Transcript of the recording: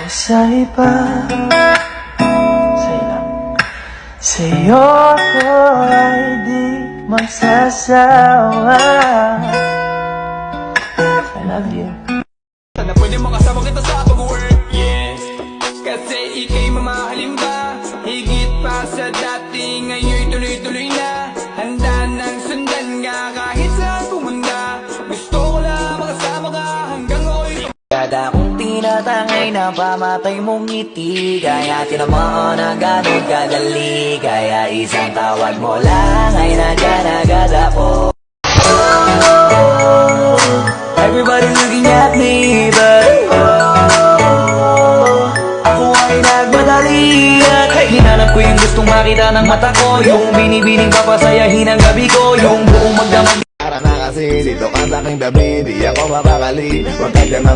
sa iba. Sa'yo lang. Sa'yo ako ay di magsasawa. I love you. Sana pwede makasama kita sa pag-work, yes. Kasi ika'y mamahalin ba? Higit pa sa dati, ngayon'y tuloy-tuloy na. Handa nang sundan ka kahit saan pumunta. Gusto ko lang makasama ka hanggang ako'y Kada kong tinatangay na pamatay mong ngiti, kaya tinamaan na gano'n kadali. Kaya isang tawag mo lang ay nandyan agad ako. Everybody looking at me, but ako ay nagmadali at hinanap ko yung gustong makita ng mata ko. Yung binibining papasayahin ang gabi ko, yung buong magdamag. Para na kasi dito ka sa aking tabi, di ako mapakali. Huwag ka dyan